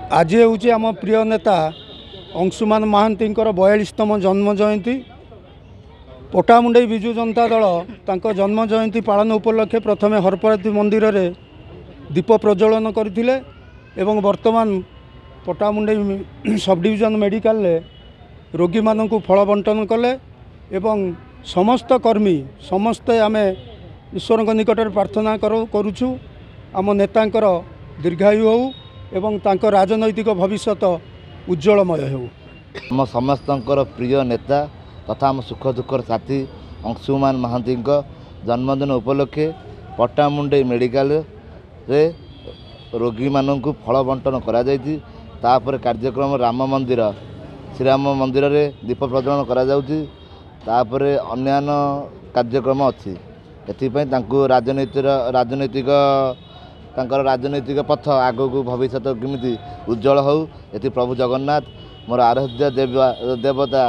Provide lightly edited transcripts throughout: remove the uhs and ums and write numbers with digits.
आज हूँ आम प्रिय नेता अंशुमान महांती 42तम जन्म जयंती। पटामुंडई विजु जनता दल तांको जन्म जयंती पालन उपलक्षे प्रथम हरपराती मंदिर रे दीप प्रज्वलन करथिले एवं वर्तमान पटामुंडई सब डिविजन मेडिकल रे रोगी माननकु फल बंटन कले एवं समस्त कर्मी समस्ते आमे ईश्वर निकट प्रार्थना करुछु आम नेतांकर दीर्घायु हो एवं तांको राजनैतिक भविष्यत उज्जवलमय हो। आम समस्तंकर प्रिय नेता तथा आम सुख दुखर साथी अंशुमान महांती जन्मदिन उपलक्षे पटामुंडई मेडिकल रे रोगी माननकु फल बंटन करा जायछि। तापर कार्यक्रम राम मंदिर श्रीराम मंदिर रे दीप प्रज्वलन करा जाउछि। तापर अन्यान्य कार्यक्रम अछि। एथिपई तांकु राजनैतिक पथ आगो को भविष्य केमिति उज्जवल हो एति प्रभु जगन्नाथ मोर आराध्य देवता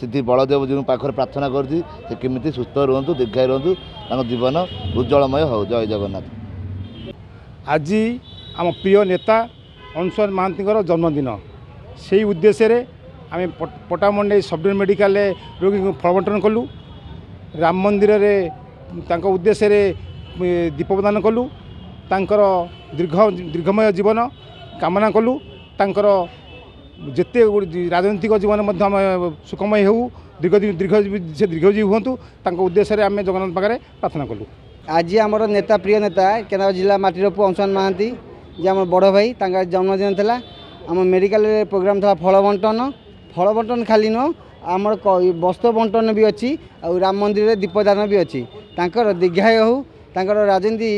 सिद्धि बलदेव जी पाखर प्रार्थना करछि से केमिति सुस्थ रुहंतु दीर्घायु रुहंतु तांको जीवन उज्जवलमय हो। जय जगन्नाथ। आज आम प्रिय नेता अंशुमान महांती जन्मदिन से उद्देश्य रे आम पटामुंडई सब मेडिकल रोगी को फल बंटन कलु। राम मंदिर रे तांको उद्देश्य रे दीप प्रदान कलु। तांकर दीर्घमय जीवन कामना कलु। तांकर जेते राजनीतिक जीवन मध्य आम सुखमय हो दीर्घजीवी हूँ तांको उद्देश्य रे आम जगन्नाथ पाखे प्रार्थना कलु। आज आमर नेता प्रिय नेता केन्द्रापड़ा जिला माटीरपु अंशुमान महांती जे आम बड़ भाई तांका जन्मदिन था। आम मेडिकल प्रोग्राम था फल बंटन खाली नुह आमर वस्त्र बंटन भी अच्छी और राम मंदिर रे दीपदान भी अच्छी। तांकर दीर्घायु हो तांकर राजनीति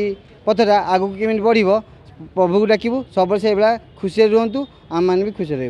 पथटा आगू केमी बढ़ प्रभु को डाकबू सब से खुशी रुहतु आम मैंने भी खुशी रही।